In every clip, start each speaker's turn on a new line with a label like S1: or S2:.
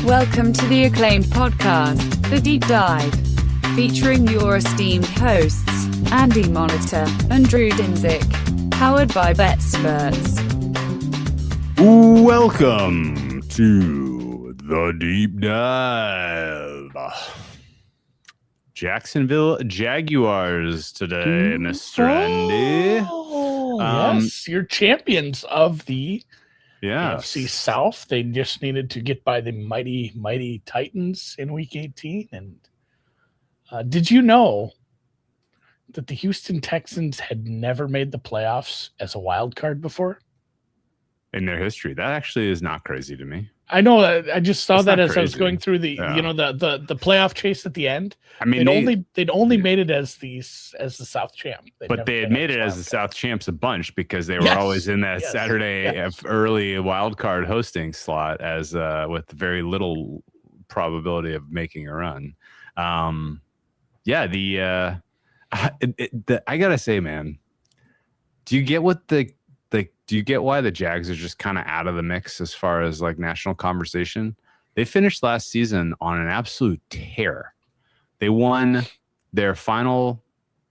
S1: Welcome to the acclaimed podcast, The Deep Dive, featuring your esteemed hosts, Andy Monitor and Drew Dinzik, powered by BetSperts.
S2: Welcome to The Deep Dive. Jacksonville Jaguars today, Mr. Andy.
S3: Yes, you're champions of the
S2: Yeah.
S3: NFC South. They just needed to get by the mighty Titans in Week 18. And did you know that the Houston Texans had never made the playoffs as a wild card before?
S2: In their history. That actually is not crazy to me.
S3: I know. I just saw
S2: That's
S3: that
S2: not
S3: as I was
S2: crazy.
S3: going through the the playoff chase at the end.
S2: I mean,
S3: They'd only made it as the South champ.
S2: but they had made it as the South champs a bunch because they were always in that Saturday early wild card hosting slot as with very little probability of making a run. I gotta say, man, do you get why the Jags are just kind of out of the mix as far as like national conversation? They finished last season on an absolute tear. They won their final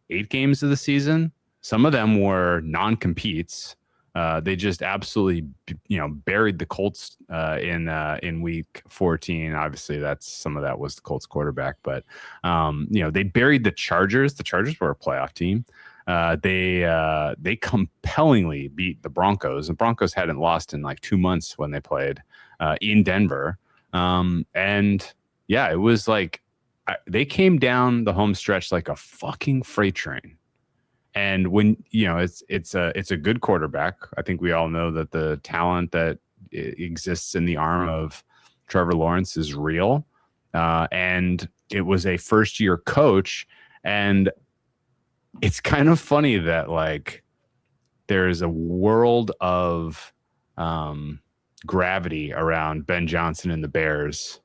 S2: 8 games of the season. Some of them were non-competes. They just absolutely, buried the Colts in week 14. Obviously, some of that was the Colts quarterback, but they buried the Chargers. The Chargers were a playoff team. They compellingly beat the Broncos. The Broncos hadn't lost in like 2 months when they played in Denver. It was like they came down the home stretch like a fucking freight train. And when it's a good quarterback. I think we all know that the talent that exists in the arm of Trevor Lawrence is real. And it was a first-year coach, and it's kind of funny that like there's a world of gravity around Ben Johnson and the Bears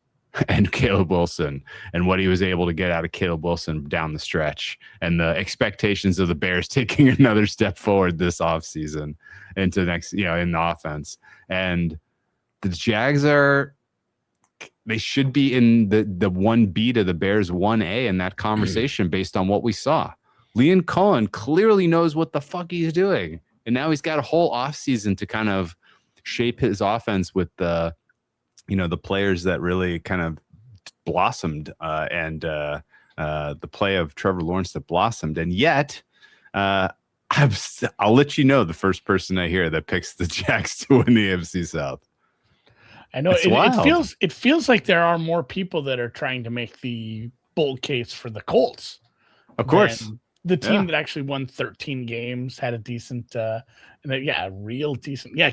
S2: and Caleb Wilson and what he was able to get out of Caleb Wilson down the stretch, and the expectations of the Bears taking another step forward this offseason into next, in the offense. And the Jags they should be in the 1B to the Bears 1A in that conversation based on what we saw. Liam Coen clearly knows what the fuck he's doing. And now he's got a whole offseason to kind of shape his offense with the players that really kind of blossomed and the play of Trevor Lawrence that blossomed. And yet, I'll let you know the first person I hear that picks the Jags to win the AFC South.
S3: I know it feels like there are more people that are trying to make the bull case for the Colts.
S2: Of course.
S3: The team that actually won 13 games had a decent, real decent. Yeah,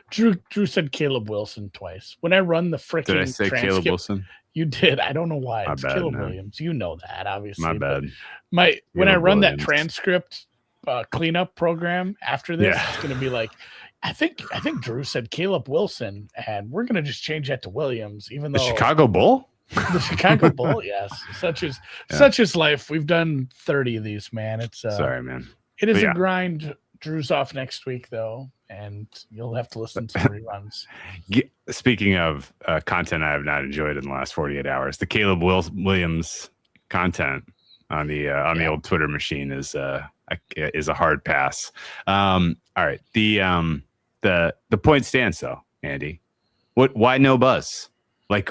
S3: Drew said Caleb Wilson twice. When I run the freaking
S2: Did I say Caleb Wilson?
S3: You did. I don't know why.
S2: My
S3: it's
S2: bad,
S3: Caleb
S2: man.
S3: Williams. You know that, obviously.
S2: My bad.
S3: When I run
S2: Williams.
S3: that transcript cleanup program after this, it's going to be like, I think Drew said Caleb Wilson, and we're going to just change that to Williams, even though
S2: the Chicago Bull?
S3: The Chicago Bull, yes. Such is life. We've done 30 of these, man. It's
S2: sorry, man.
S3: It is a grind. Drew's off next week, though, and you'll have to listen to the reruns.
S2: Speaking of content I have not enjoyed in the last 48 hours, the Caleb Williams content on the old Twitter machine is a hard pass. All right, the point stands though, Andy. Why no buzz? Like.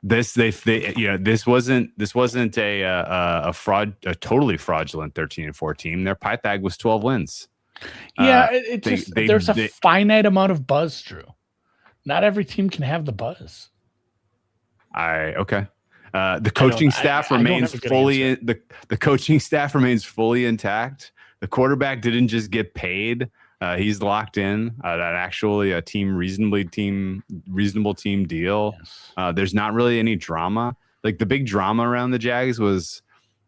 S2: This wasn't a totally fraudulent 13-4 team. Their Pythag was 12 wins.
S3: Yeah, there's a finite amount of buzz, Drew. Not every team can have the buzz.
S2: The coaching staff remains fully the coaching staff remains fully intact. The quarterback didn't just get paid. He's locked in actually a reasonable team deal. Yes. There's not really any drama. Like the big drama around the Jags was,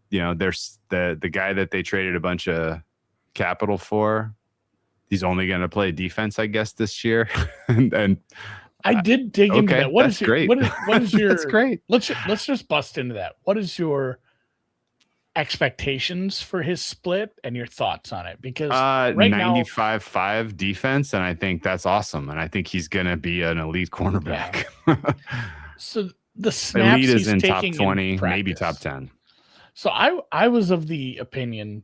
S2: there's the guy that they traded a bunch of capital for. He's only going to play defense, I guess, this year. and
S3: I did dig into that. What is your?
S2: That's great.
S3: What is your?
S2: That's great.
S3: Let's just bust into that. What is your expectations for his split and your thoughts on it, because right now
S2: 95-5 defense, and I think that's awesome, and I think he's gonna be an elite cornerback.
S3: So the snaps
S2: elite is
S3: he's
S2: in top
S3: taking
S2: 20,
S3: in
S2: maybe
S3: practice.
S2: top 10.
S3: So I was of the opinion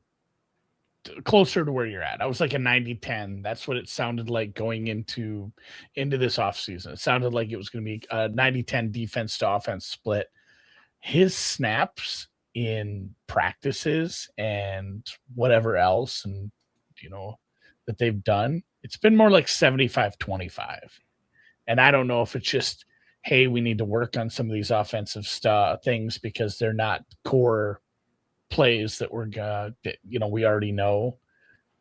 S3: closer to where you're at. I was like a 90-10. That's what it sounded like going into this offseason. It sounded like it was going to be a 90-10 defense to offense split. His snaps in practices and whatever else, and that they've done, it's been more like 75-25. And I don't know if it's just, hey, we need to work on some of these offensive things because they're not core plays that we already know.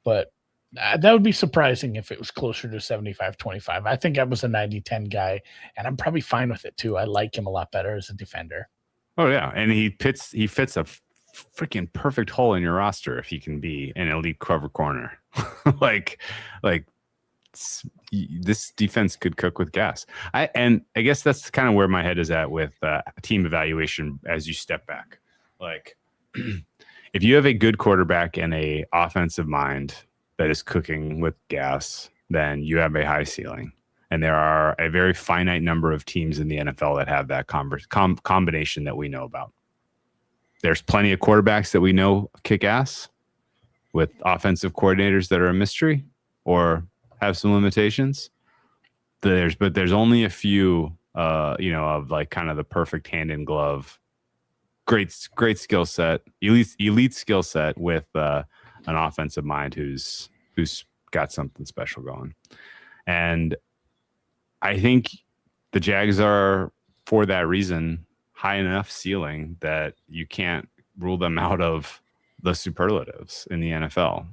S3: But that would be surprising if it was closer to 75-25. I think I was a 90-10 guy, and I'm probably fine with it too. I like him a lot better as a defender.
S2: Oh yeah, and he fits a freaking perfect hole in your roster if he can be an elite cover corner. like this defense could cook with gas. I guess that's kind of where my head is at with team evaluation as you step back. Like, if you have a good quarterback and a offensive mind that is cooking with gas, then you have a high ceiling. And there are a very finite number of teams in the NFL that have that combination that we know about. There's plenty of quarterbacks that we know kick ass with offensive coordinators that are a mystery or have some limitations. But there's only a few, of like kind of the perfect hand in glove, great skill set, elite skill set with an offensive mind who's got something special going. And I think the Jags are, for that reason, high enough ceiling that you can't rule them out of the superlatives in the NFL,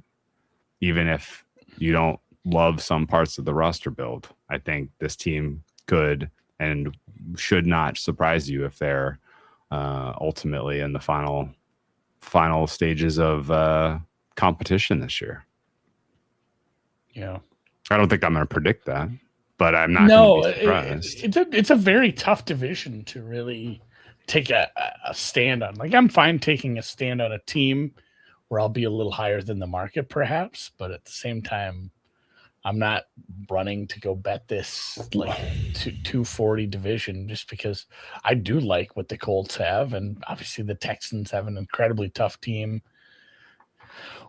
S2: even if you don't love some parts of the roster build. I think this team could and should not surprise you if they're ultimately in the final stages of competition this year.
S3: Yeah,
S2: I don't think I'm going to predict that, but I'm not going to be surprised.
S3: It's a very tough division to really take a stand on. Like, I'm fine taking a stand on a team where I'll be a little higher than the market, perhaps, but at the same time, I'm not running to go bet this like 240 division just because I do like what the Colts have, and obviously the Texans have an incredibly tough team.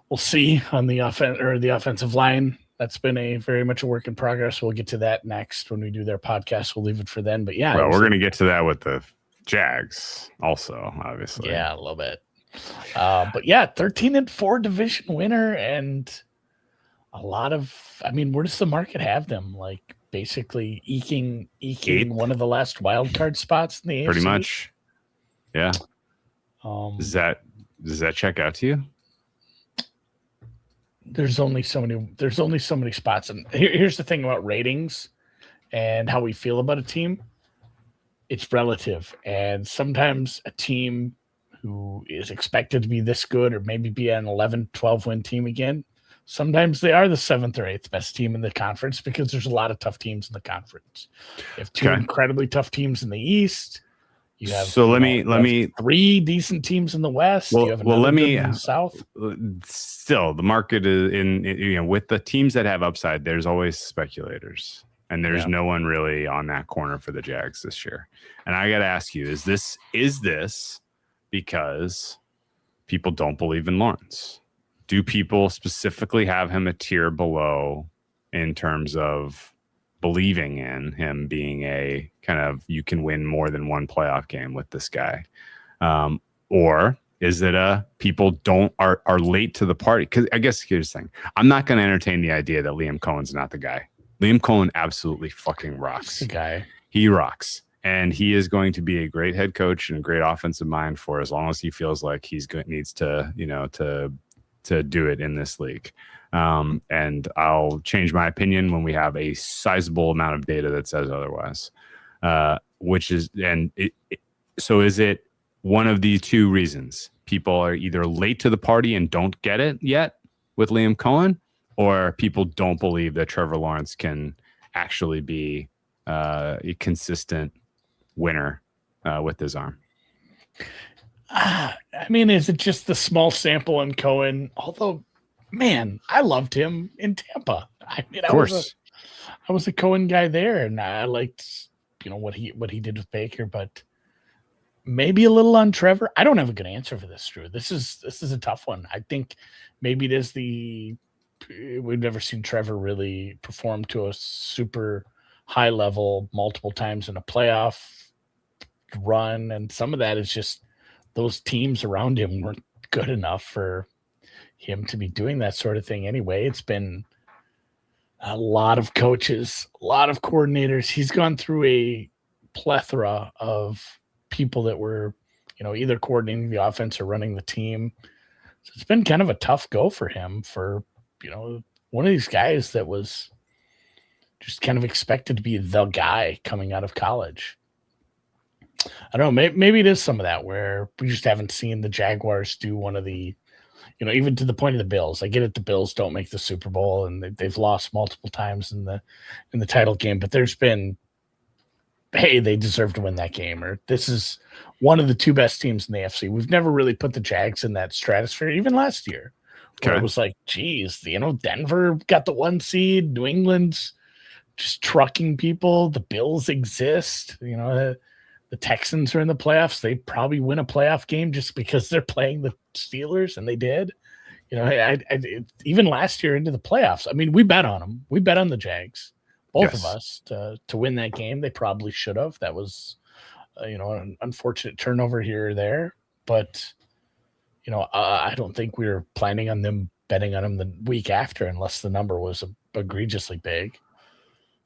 S3: We'll see on the offensive line. That's been very much a work in progress. We'll get to that next when we do their podcast. We'll leave it for then. But yeah,
S2: we're going to get to that with the Jags also, obviously.
S3: Yeah, a little bit. But yeah, 13-4 division winner, and a lot of, where does the market have them? Like, basically eking
S2: Eighth.
S3: One of the last wild card spots in the AFC?
S2: Pretty much. Yeah. Does that check out to you?
S3: There's only so many spots. And here's the thing about ratings and how we feel about a team. It's relative. And sometimes a team who is expected to be this good or maybe be an 11-12 win team again, sometimes they are the 7th or 8th best team in the conference because there's a lot of tough teams in the conference. You have two incredibly tough teams in the East. You have let me 3 decent teams in the West.
S2: Well,
S3: you have
S2: let me
S3: in the South.
S2: Still, the market is with the teams that have upside. There's always speculators, and there's no one really on that corner for the Jags this year. And I got to ask you: is this because people don't believe in Lawrence? Do people specifically have him a tier below in terms of believing in him being a kind of, you can win more than one playoff game with this guy? Or is it people are late to the party? Because I guess here's the thing. I'm not going to entertain the idea that Liam Coen's not the guy. Liam Coen absolutely fucking rocks.
S3: The guy.
S2: He rocks. And he is going to be a great head coach and a great offensive mind for as long as he feels like needs to do it in this league. And I'll change my opinion when we have a sizable amount of data that says otherwise. So is it one of the two reasons? People are either late to the party and don't get it yet with Liam Coen, or people don't believe that Trevor Lawrence can actually be a consistent winner with his arm.
S3: I mean, is it just the small sample in Coen? Although, man, I loved him in Tampa. I mean,
S2: Of course.
S3: I was a Coen guy there, and I liked, what he did with Baker, but maybe a little on Trevor. I don't have a good answer for this, Drew. This is a tough one. I think maybe it is we've never seen Trevor really perform to a super high level multiple times in a playoff run, and some of that is just those teams around him weren't good enough for him to be doing that sort of thing anyway. It's been a lot of coaches, a lot of coordinators. He's gone through a plethora of people that were, either coordinating the offense or running the team. So it's been kind of a tough go for him for, one of these guys that was just kind of expected to be the guy coming out of college. I don't know. Maybe it is some of that where we just haven't seen the Jaguars do one of the, even to the point of the Bills. I get it. The Bills don't make the Super Bowl and they've lost multiple times in the title game, but there's been, hey, they deserve to win that game, or this is one of the two best teams in the AFC. We've never really put the Jags in that stratosphere, even last year. Where it was like, geez, Denver got the 1 seed, New England's just trucking people. The Bills exist. The Texans are in the playoffs. They probably win a playoff game just because they're playing the Steelers, and they did. Even last year into the playoffs. I mean, we bet on them. We bet on the Jags. Both of us to win that game. They probably should have. That was, an unfortunate turnover here or there. But, I don't think we were planning on them betting on them the week after unless the number was egregiously big.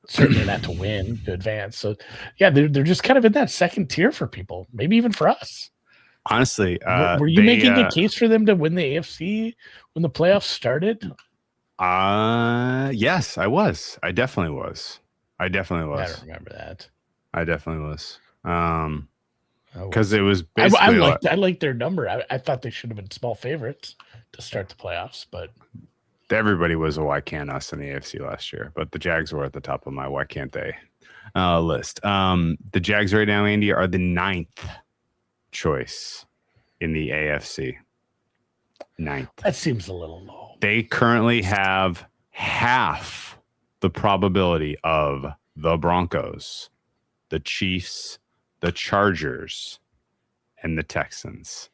S3: Certainly not to win, to advance. So, yeah, they're just kind of in that second tier for people, maybe even for us.
S2: Honestly,
S3: were you making a case for them to win the AFC when the playoffs started?
S2: Yes, I was. I definitely was. I don't
S3: remember that.
S2: I definitely was. Because it was basically
S3: I liked their number. I thought they should have been small favorites to start the playoffs, but
S2: everybody was a why can't us in the AFC last year, but the Jags were at the top of my why can't they list. The Jags right now, Andy, are the 9th choice in the AFC. 9th.
S3: That seems a little low.
S2: They currently have half the probability of the Broncos, the Chiefs, the Chargers, and the Texans.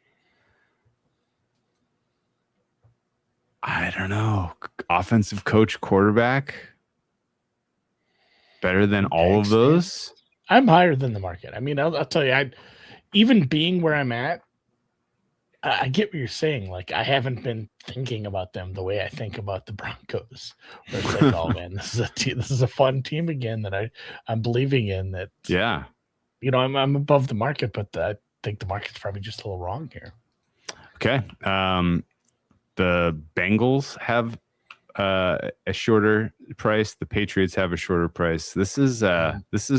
S2: I don't know. Offensive coach, quarterback, better than all of those.
S3: I'm higher than the market. I mean, I'll tell you, even being where I'm at, I get what you're saying. Like, I haven't been thinking about them the way I think about the Broncos. Where it's like, oh man, this is a fun team again that I'm believing in. That I'm above the market, but I think the market's probably just a little wrong here.
S2: Okay. The Bengals have a shorter price. The Patriots have a shorter price. This is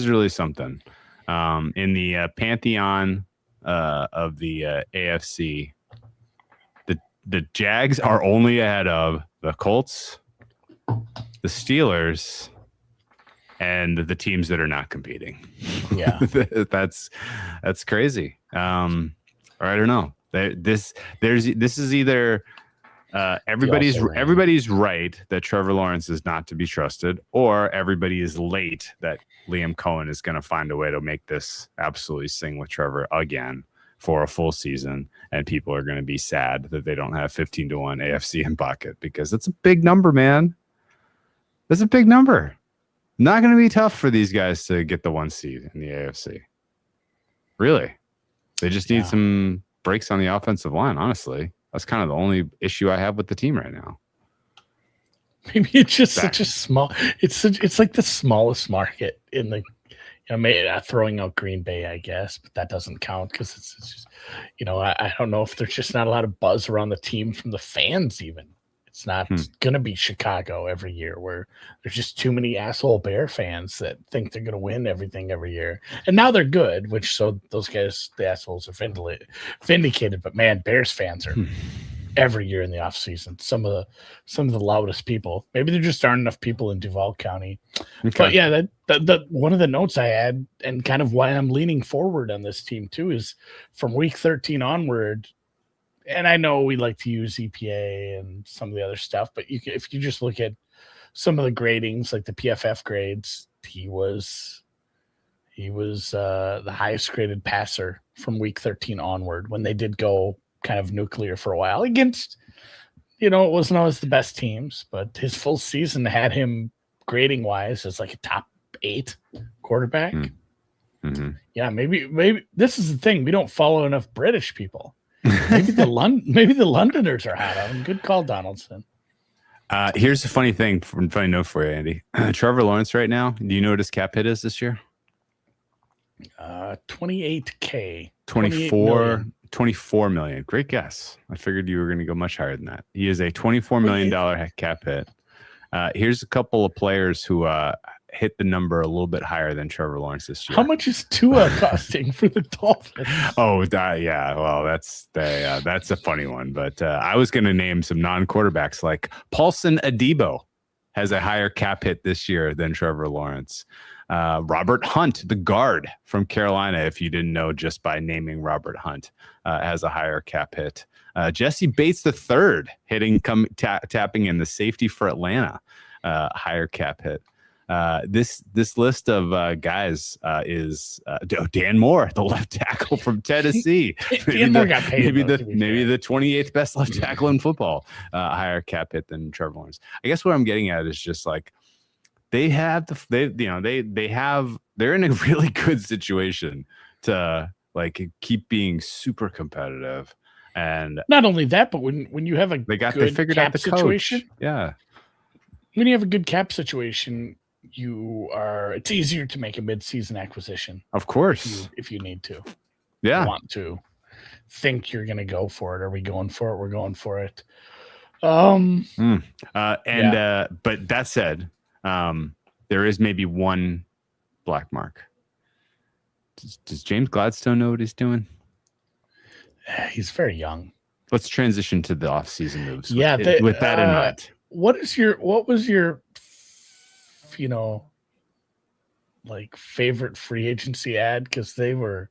S2: really something. In the pantheon of the AFC, the Jags are only ahead of the Colts, the Steelers, and the teams that are not competing.
S3: Yeah,
S2: that's crazy. Or I don't know. This is either everybody's right that Trevor Lawrence is not to be trusted, or everybody is late that Liam Coen is going to find a way to make this absolutely sing with Trevor again for a full season, and people are going to be sad that they don't have 15-1 AFC in pocket, because it's a big number, man. That's a big number. Not going to be tough for these guys to get the 1 seed in the AFC. Really. They just need some breaks on the offensive line, honestly. That's kind of the only issue I have with the team right now.
S3: Maybe it's just such a small. It's like the smallest market in the. Throwing out Green Bay, I guess, but that doesn't count because it's just, I don't know if there's just not a lot of buzz around the team from the fans. Even it's not going to be Chicago every year, where there's just too many asshole Bear fans that think they're going to win everything every year, and now they're good, so those guys, the assholes, are vindicated. But man, Bears fans are every year in the offseason. Some of the loudest people. Maybe there just aren't enough people in Duval County.
S2: Okay.
S3: But yeah, that one of the notes I had, and kind of why I'm leaning forward on this team too, is from week 13 onward. And I know we like to use EPA and some of the other stuff, but if you just look at some of the gradings, like the PFF grades, he was the highest graded passer from week 13 onward, when they did go kind of nuclear for a while against, it wasn't always the best teams, but his full season had him grading wise as like a top 8 quarterback.
S2: Mm-hmm.
S3: Yeah, maybe this is the thing. We don't follow enough British people. Maybe the Londoners are hot on him. Good call, Donaldson.
S2: Here's a funny note for you, Andy. Trevor Lawrence right now, do you know what his cap hit is this year?
S3: 28K.
S2: 24 million. Great guess. I figured you were going to go much higher than that. He is a $24 million cap hit. Here's a couple of players who hit the number a little bit higher than Trevor Lawrence this year.
S3: How much is Tua costing for the Dolphins?
S2: Oh, yeah. Well, that's a funny one. But I was going to name some non-quarterbacks, like Paulson Adebo has a higher cap hit this year than Trevor Lawrence. Robert Hunt, the guard from Carolina, if you didn't know just by naming Robert Hunt, has a higher cap hit. Jesse Bates III tapping in the safety for Atlanta, higher cap hit. This list of guys is Dan Moore, the left tackle from Tennessee.
S3: Dan Moore got paid.
S2: Maybe the 28th best left tackle in football, higher cap hit than Trevor Lawrence. I guess what I'm getting at is just like they're in a really good situation to like keep being super competitive. And
S3: not only that, but when you have
S2: they figured out the situation, coach. Yeah.
S3: When you have a good cap situation, it's easier to make a mid-season acquisition.
S2: Of course.
S3: If you need to.
S2: Yeah.
S3: You want to think you're going to go for it. Are we going for it? We're going for it. But
S2: that said, there is maybe one black mark. Does James Gladstone know what he's doing?
S3: He's very young.
S2: Let's transition to the off-season moves.
S3: Yeah.
S2: With that in mind.
S3: What was your like favorite free agency ad? Because a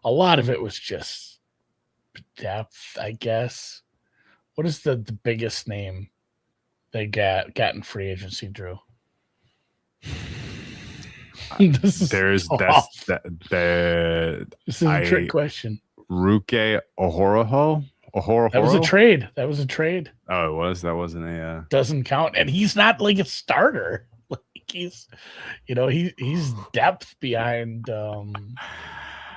S3: lot of it was just depth, I guess. What is the biggest name they got in free agency, Drew? This is a trick question.
S2: Ruke Ohoroho.
S3: That was a trade.
S2: Oh, it was. That wasn't a.
S3: Doesn't count, and he's not like a starter. Like he's depth behind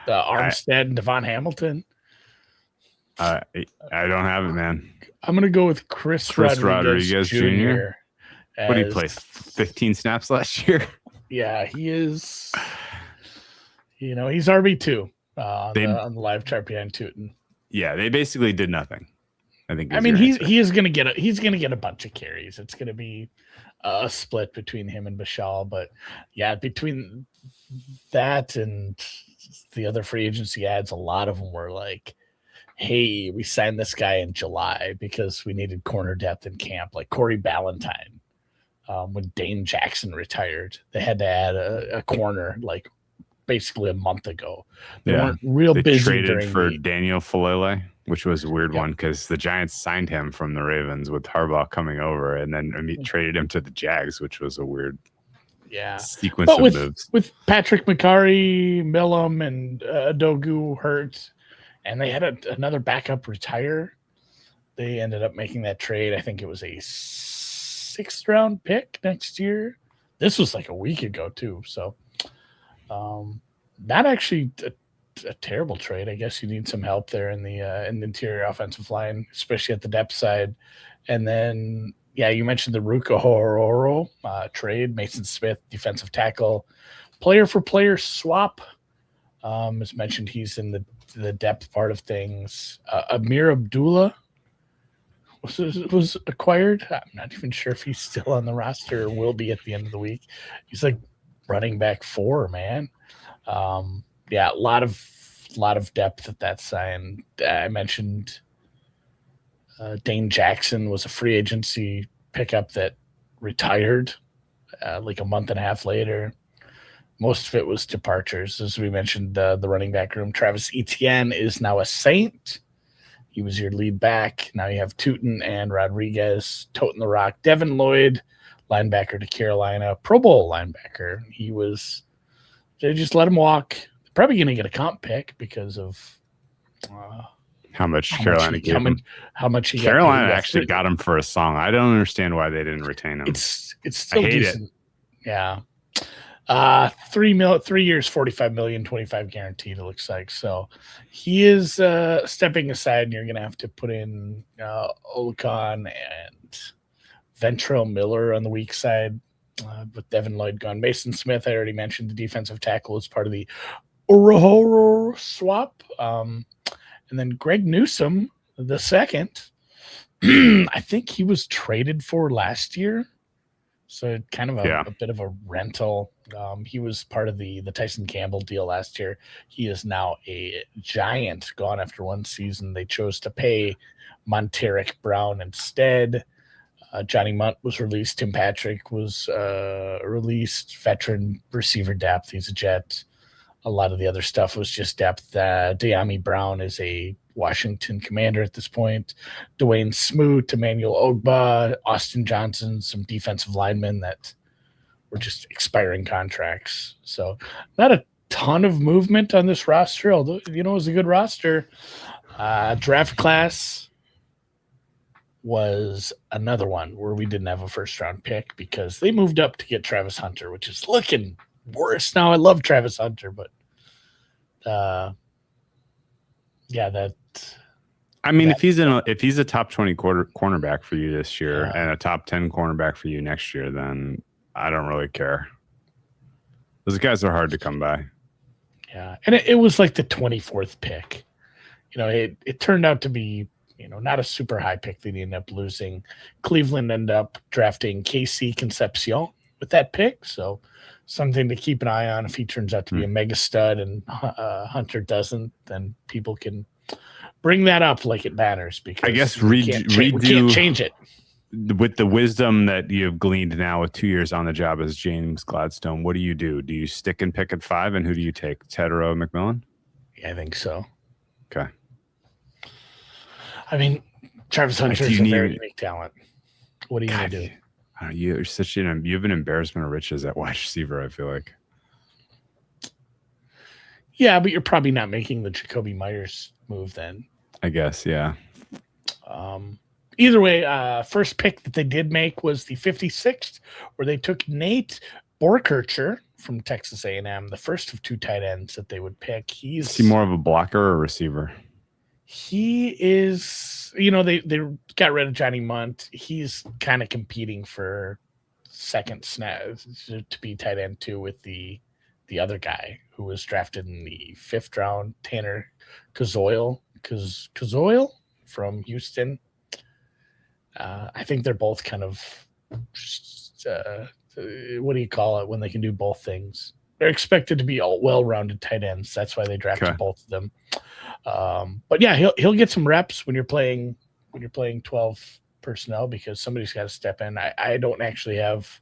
S3: Armstead and Devon Hamilton.
S2: I don't have it, man.
S3: I'm gonna go with Chris Rodriguez Jr.
S2: What did he play? 15 snaps last year.
S3: Yeah, he is. He's RB2 on the live chart behind Tuten.
S2: Yeah, they basically did nothing. I think.
S3: He is gonna get a bunch of carries. It's gonna be a split between him and Bhayshul, but yeah, between that and the other free agency ads, a lot of them were like, "Hey, we signed this guy in July because we needed corner depth in camp." Like Corey Ballantyne, when Dane Jackson retired, they had to add a corner like basically a month ago. They weren't real busy. They
S2: traded for Daniel Falele, which was a weird one because the Giants signed him from the Ravens with Harbaugh coming over, and then traded him to the Jags, which was a weird sequence of moves. With
S3: Patrick McCarry, Millam, and Adogu hurt, and they had another backup retire, they ended up making that trade. I think it was a 6th round pick next year. This was like a week ago too, so not actually a terrible trade. I guess you need some help there in the interior offensive line, especially at the depth side. And then, you mentioned the Ruka Hororo trade. Mason Smith, defensive tackle, player for player swap. As mentioned, he's in the depth part of things. Amir Abdullah was acquired. I'm not even sure if he's still on the roster or will be at the end of the week. He's like running back 4, man. A lot of depth at that sign. I mentioned Dane Jackson was a free agency pickup that retired like a month and a half later. Most of it was departures. As we mentioned, the running back room. Travis Etienne is now a Saint. He was your lead back. Now you have Tuten and Rodriguez toting the rock. Devin Lloyd, linebacker to Carolina, Pro Bowl linebacker. They just let him walk. Probably going to get a comp pick because of
S2: how much Carolina gave him.
S3: How much he
S2: Carolina
S3: got
S2: actually got him for a song. I don't understand why they didn't retain him.
S3: It's still decent.
S2: It.
S3: Yeah. 3 years, 45 million, 25 guaranteed, it looks like. So he is stepping aside, and you're going to have to put in Olacon and Ventrell Miller on the weak side with Devin Lloyd gone. Mason Smith, I already mentioned, the defensive tackle is part of the Orohoro swap. And then Greg Newsome, the second, I think he was traded for last year. So kind of a bit of a rental. He was part of the Tyson Campbell deal last year. He is now a Giant, gone after one season. They chose to pay Monteric Brown instead. Johnny Munt was released. Tim Patrick was released. Veteran receiver depth. He's a Jet. A lot of the other stuff was just depth. Deami Brown is a Washington Commander at this point. Dwayne Smoot, Emmanuel Ogba, Austin Johnson, some defensive linemen that were just expiring contracts. So not a ton of movement on this roster, although, it was a good roster. Draft class was another one where we didn't have a first-round pick because they moved up to get Travis Hunter, which is looking worse now. I love Travis Hunter, but
S2: if he's a top 20 cornerback for you this year and a top 10 cornerback for you next year, then I don't really care. Those guys are hard to come by.
S3: Yeah, and it was like the 24th pick. It turned out to be not a super high pick. They ended up losing. Cleveland ended up drafting KC Concepcion with that pick, so something to keep an eye on. If he turns out to be a mega stud and Hunter doesn't, then people can bring that up like it matters, because
S2: I guess
S3: we can't change it.
S2: With the wisdom that you've gleaned now with 2 years on the job as James Gladstone, what do you do? Do you stick and pick at 5, and who do you take? Tedero McMillan?
S3: Yeah, I think so.
S2: Okay.
S3: I mean, Travis Hunter is a very unique talent. What are you going to do?
S2: You have an embarrassment of riches at wide receiver, I feel like.
S3: Yeah, but you're probably not making the Jacoby Myers move then.
S2: I guess, yeah.
S3: Either way, first pick that they did make was the 56th, where they took Nate Borkercher from Texas A&M, the first of two tight ends that they would pick.
S2: Is he more of a blocker or a receiver?
S3: He is, they got rid of Johnny Munt. He's kind of competing for second snap to be tight end too with the other guy who was drafted in the 5th round, Tanner Kazoil from Houston. I think they're both kind of just, what do you call it when they can do both things? They're expected to be all well-rounded tight ends. That's why they drafted both of them. But yeah, he'll get some reps when you're playing 12 personnel, because somebody's got to step in. I don't actually have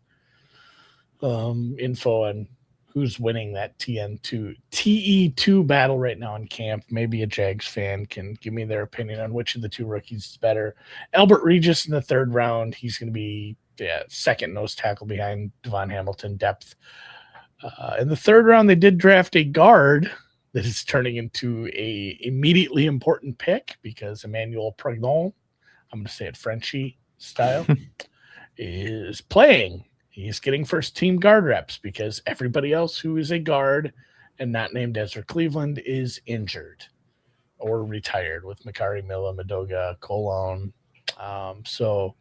S3: info on who's winning that TE2 battle right now in camp. Maybe a Jags fan can give me their opinion on which of the two rookies is better. Albert Regis in the 3rd round. He's going to be second nose tackle behind Devon Hamilton, depth. In the 3rd round, they did draft a guard that is turning into a immediately important pick, because Emmanuel Pregnon, I'm going to say it Frenchy style, is playing. He's getting first team guard reps because everybody else who is a guard and not named Ezra Cleveland is injured or retired, with Makari Milla, Madoga, Colon. So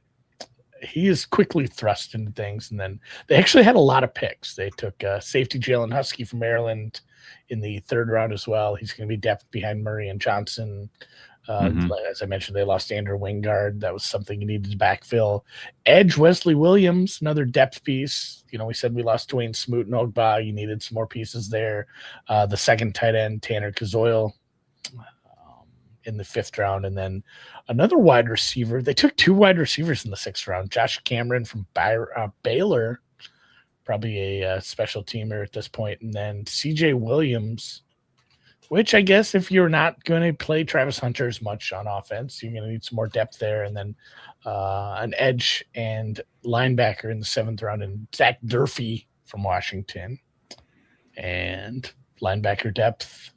S3: he is quickly thrust into things. And then they actually had a lot of picks. They took safety Jalen Husky from Maryland in the 3rd round as well. He's going to be depth behind Murray and Johnson. As I mentioned, they lost Andrew Wingard. That was something you needed to backfill. Edge Wesley Williams, another depth piece. We said we lost Dwayne Smoot and Ogba. You needed some more pieces there. The second tight end, Tanner Kazoil. in the 5th round, and then another wide receiver. They took 2 wide receivers in the 6th round. Josh Cameron from Baylor, probably a special teamer at this point, and then C.J. Williams, which I guess if you're not going to play Travis Hunter as much on offense, you're going to need some more depth there, and then an edge and linebacker in the 7th round, and Zach Durfee from Washington, and linebacker depth,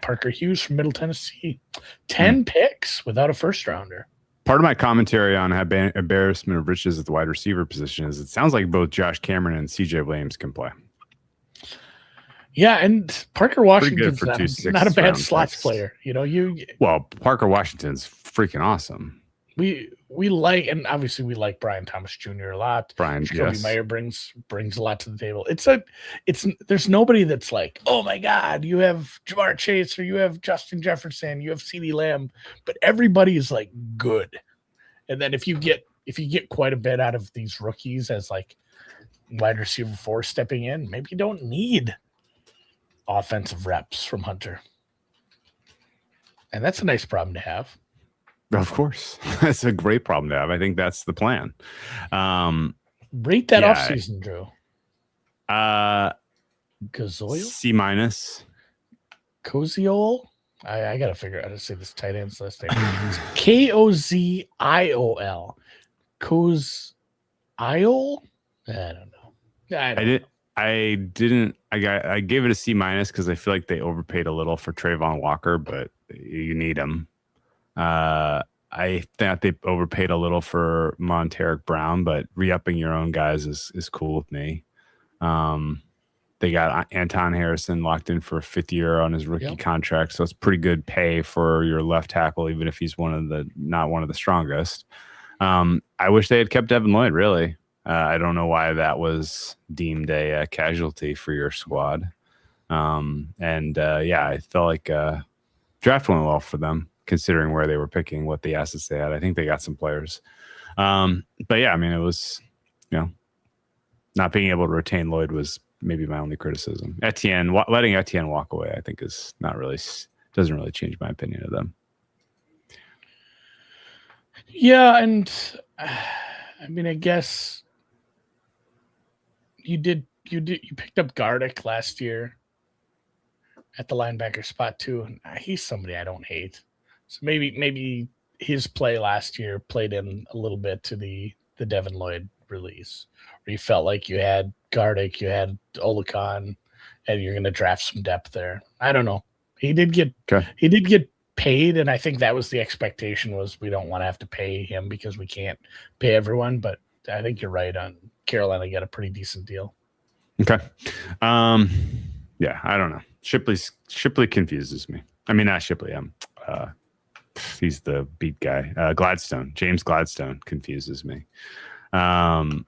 S3: Parker Hughes from Middle Tennessee. 10 picks without a first rounder.
S2: Part of my commentary on embarrassment of riches at the wide receiver position is it sounds like both Josh Cameron and C.J. Williams can play.
S3: Yeah, and Parker Washington's not a bad slots
S2: picks.
S3: player.
S2: Parker Washington's freaking awesome.
S3: We like, and obviously we like Brian Thomas Jr. a lot. Jacoby Meyer brings a lot to the table. There's nobody that's like, oh my God, you have Jamar Chase or you have Justin Jefferson, you have CeeDee Lamb, but everybody is like good. And then if you get quite a bit out of these rookies as like wide receiver 4 stepping in, maybe you don't need offensive reps from Hunter. And that's a nice problem to have.
S2: Of course. That's a great problem to have. I think that's the plan.
S3: Rate that offseason, Drew. Gazoil?
S2: C-.
S3: Koziol? I got to figure out how to say this tight end's last name. Koziol. Koziol? I don't know.
S2: I gave it a C- because I feel like they overpaid a little for Trayvon Walker, but you need him. I thought they overpaid a little for Monteric Brown, but re-upping your own guys is cool with me. They got Anton Harrison locked in for a 5th year on his rookie contract, so it's pretty good pay for your left tackle, even if he's not one of the strongest. I wish they had kept Devin Lloyd, really. I don't know why that was deemed a casualty for your squad. I felt like draft went well for them, considering where they were picking, what the assets they had. I think they got some players. It was, not being able to retain Lloyd was maybe my only criticism. Letting Etienne walk away, I think doesn't really change my opinion of them.
S3: Yeah, and I guess you picked up Gardick last year at the linebacker spot too, and he's somebody I don't hate. So maybe his play last year played in a little bit to the Devin Lloyd release, where you felt like you had Gardick, you had Olakon, and you're going to draft some depth there. I don't know. He did get paid, and I think that was the expectation, was we don't want to have to pay him because we can't pay everyone. But I think you're right on Carolina got a pretty decent deal.
S2: Okay. I don't know. Shipley confuses me. I mean, not Shipley. He's the beat guy. Gladstone. James Gladstone confuses me. There's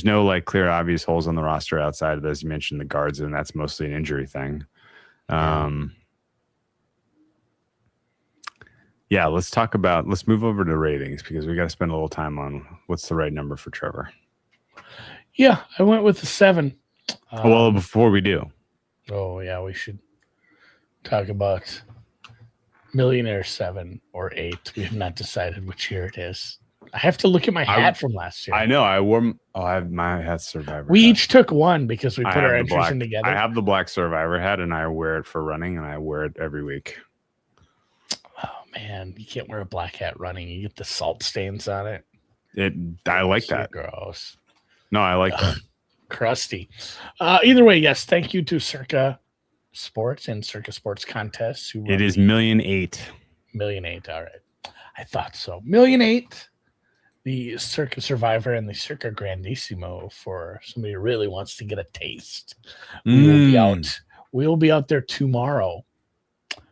S2: no like clear obvious holes on the roster outside of, as you mentioned, the guards, and that's mostly an injury thing. Let's move over to ratings, because we got to spend a little time on what's the right number for Trevor.
S3: Yeah, I went with a 7.
S2: Before we do.
S3: Oh yeah, we should talk about Millionaire 7 or 8. We have not decided which year it is. I have to look at my hat from last year.
S2: I know. I have my hat Survivor.
S3: We each took one because we put our entries in together.
S2: I have the black Survivor hat, and I wear it for running, and I wear it every week.
S3: Oh man, you can't wear a black hat running. You get the salt stains on it.
S2: I like that.
S3: Gross.
S2: No, I like that.
S3: Crusty. Either way, yes. Thank you to Circa Sports and Circa Sports Contests.
S2: It is $1.8 million.
S3: $1.8 million. All right. I thought so. $1.8 million. The Circa Survivor and the Circa Grandissimo for somebody who really wants to get a taste. We'll be out there tomorrow,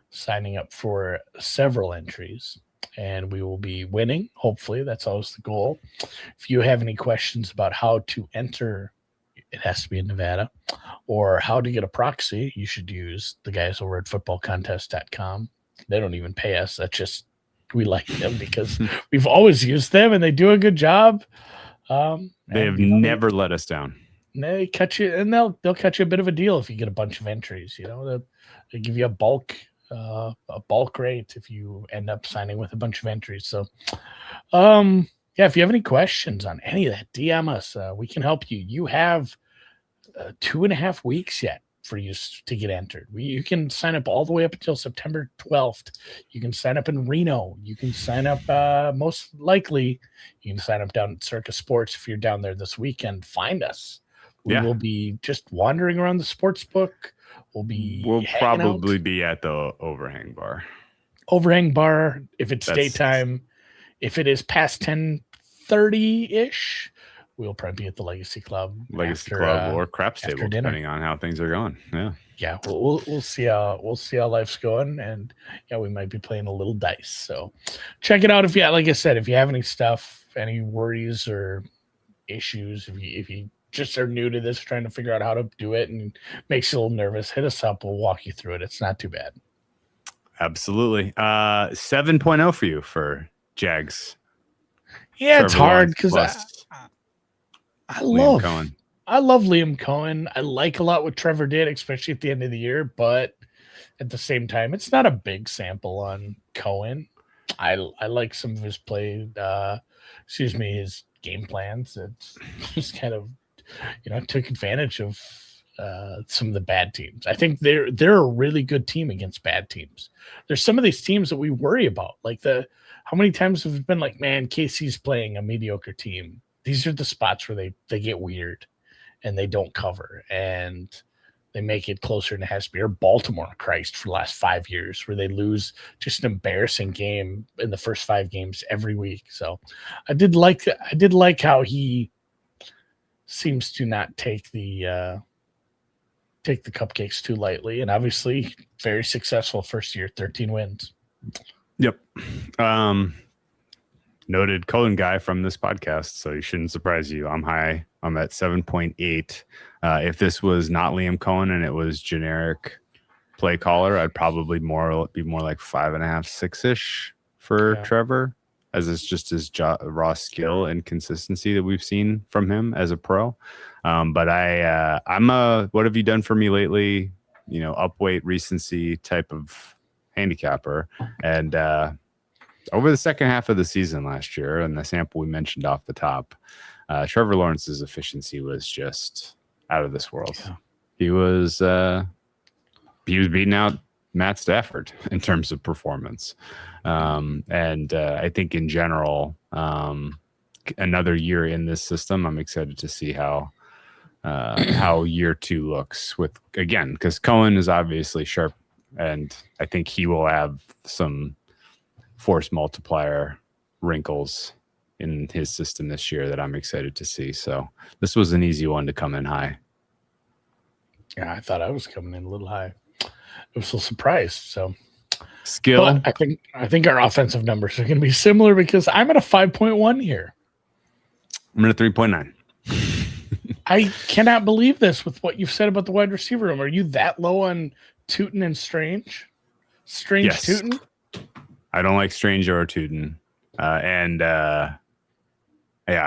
S3: signing up for several entries, and we will be winning. Hopefully, that's always the goal. If you have any questions about how to enter, it has to be in Nevada, or how to get a proxy, you should use the guys over at footballcontest.com. They don't even pay us. That's just, we like them because we've always used them and they do a good job.
S2: They have never let us down.
S3: And they cut you, and they'll cut you a bit of a deal if you get a bunch of entries. They'll give you a bulk rate if you end up signing with a bunch of entries. So, yeah, if you have any questions on any of that, DM us. We can help you. You have 2.5 weeks yet for you to get entered. You can sign up all the way up until September 12th. You can sign up in Reno. You can sign up, most likely, you can sign up down at Circus Sports if you're down there this weekend. Find us. We will be just wandering around the sports book. We'll
S2: probably be at the overhang bar.
S3: Overhang bar if it's daytime. If it is past 10:30-ish, we'll probably be at the Legacy Club.
S2: Or Craps Table, depending on how things are going.
S3: Yeah, we'll see how life's going, and we might be playing a little dice. So check it out if like I said, if you have any stuff, any worries or issues, if you just are new to this, trying to figure out how to do it and makes you a little nervous, hit us up. We'll walk you through it. It's not too bad.
S2: Absolutely. 7.0 for you for Jags.
S3: Yeah, Trevor, it's hard because I love Liam Coen. I like a lot what Trevor did, especially at the end of the year, but at the same time, it's not a big sample on Coen. I like some of his play, his game plans. It's just kind of, took advantage of some of the bad teams. I think they're a really good team against bad teams. There's some of these teams that we worry about, like how many times have it been like, man, KC's playing a mediocre team. These are the spots where they get weird and they don't cover and they make it closer than it has to be. Or Baltimore, Christ, for the last 5 years, where they lose just an embarrassing game in the first 5 games every week. So I did like how he seems to not take the cupcakes too lightly, and obviously very successful first year, 13 wins.
S2: Yep. Noted Coen guy from this podcast, so you shouldn't surprise you. I'm high. I'm at 7.8. If this was not Liam Coen and it was generic play caller, I'd probably be more like 5.5, 6-ish for Trevor, as it's just his raw skill and consistency that we've seen from him as a pro. But I'm a what have you done for me lately? Upweight recency type of handicapper, and over the second half of the season last year, and the sample we mentioned off the top, Trevor Lawrence's efficiency was just out of this world. Yeah. He was beating out Matt Stafford in terms of performance. And I think in general, another year in this system, I'm excited to see how year 2 looks because Coen is obviously sharp, and I think he will have some force multiplier wrinkles in his system this year that I'm excited to see. So this was an easy one to come in high.
S3: Yeah, I thought I was coming in a little high. I was so surprised. So
S2: skill.
S3: But I think our offensive numbers are going to be similar because I'm at a 5.1 here.
S2: I'm at a 3.9.
S3: I cannot believe this with what you've said about the wide receiver room. Are you that low on Tuten and Strange?
S2: Yes.
S3: Tuten?
S2: I don't like Strange or Tuten. I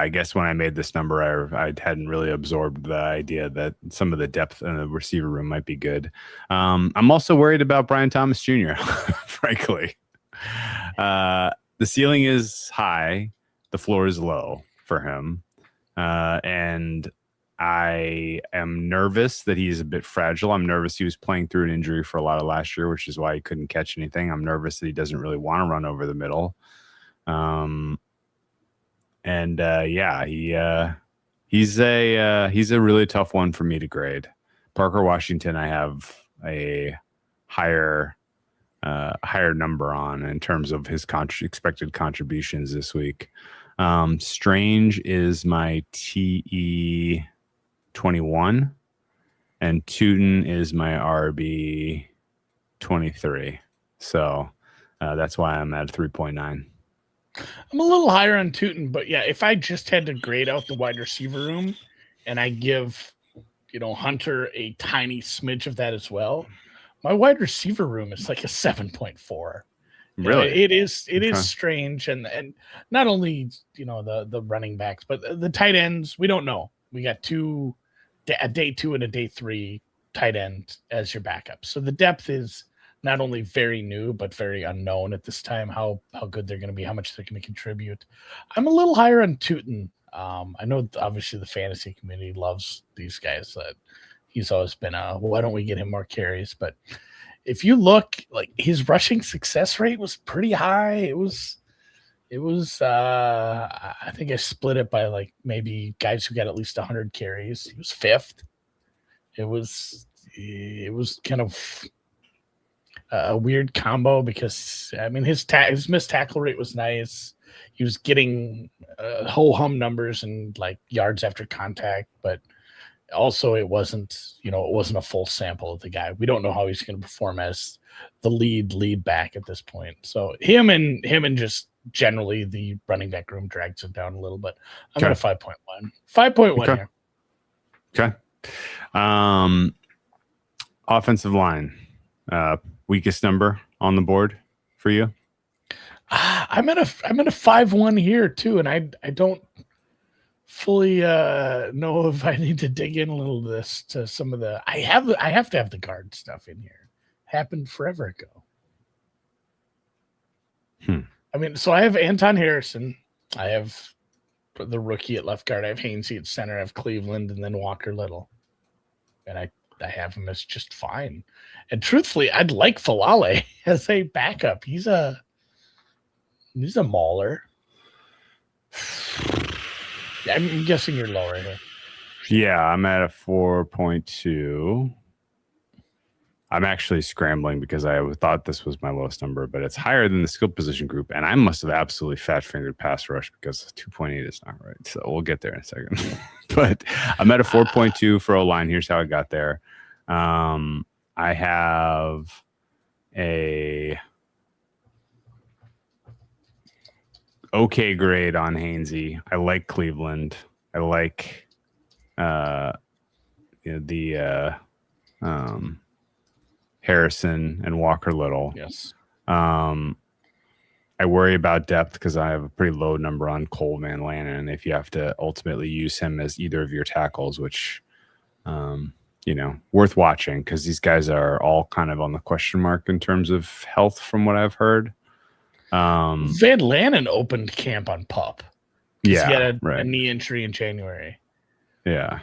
S2: guess when I made this number, I hadn't really absorbed the idea that some of the depth in the receiver room might be good. I'm also worried about Brian Thomas Jr., frankly. The ceiling is high. The floor is low for him. And I am nervous that he's a bit fragile. I'm nervous he was playing through an injury for a lot of last year, which is why he couldn't catch anything. I'm nervous that he doesn't really want to run over the middle. He's a really tough one for me to grade. Parker Washington, I have a higher number on in terms of his expected contributions this week. Strange is my TE 21, and Tuten is my RB 23. So that's why I'm at 3.9.
S3: I'm a little higher on Tuten, but yeah, if I just had to grade out the wide receiver room and I give, Hunter a tiny smidge of that as well, my wide receiver room is like a 7.4.
S2: Really?
S3: It is strange. And not only, the running backs, but the tight ends, we don't know. We got 2 a day 2 and a day 3 tight end as your backup. So the depth is not only very new, but very unknown at this time, how good they're going to be, how much they're going to contribute. I'm a little higher on Tuten. I know obviously the fantasy community loves these guys. He's always been why don't we get him more carries? But if you look, like, his rushing success rate was pretty high. It was I think I split it by like maybe guys who got at least 100 carries. He was 5th. It was kind of a weird combo because, I mean, his missed tackle rate was nice. He was getting ho hum numbers and like yards after contact, but also it wasn't a full sample of the guy. We don't know how he's going to perform as the lead back at this point. So him and just generally the running back room drags it down a little bit. I'm at a 5.1. 5.1 here.
S2: Okay. Offensive line, weakest number on the board for you?
S3: I'm at a 5.1 here too, and I don't fully know if I need to dig in a little to some of the. I have to have the guard stuff in here. Happened forever ago. I mean, so I have Anton Harrison. I have the rookie at left guard. I have Hainsey at center. I have Cleveland, and then Walker Little. And I have him as just fine. And truthfully, I'd like Falale as a backup. He's a mauler. I'm guessing you're lower here.
S2: Yeah, I'm at a 4.2. I'm actually scrambling because I thought this was my lowest number, but it's higher than the skill position group. And I must have absolutely fat-fingered pass rush because 2.8 is not right. So we'll get there in a second. But I'm at a 4.2 for O-line. Here's how I got there. I have a okay grade on Hainsey. I like Cleveland. I like Harrison and Walker Little.
S3: Yes.
S2: I worry about depth because I have a pretty low number on Cole Van Lanen if you have to ultimately use him as either of your tackles, which, worth watching because these guys are all kind of on the question mark in terms of health from what I've heard.
S3: Van Lanen opened camp on PUP.
S2: Yeah.
S3: He had a knee injury in January.
S2: Yeah.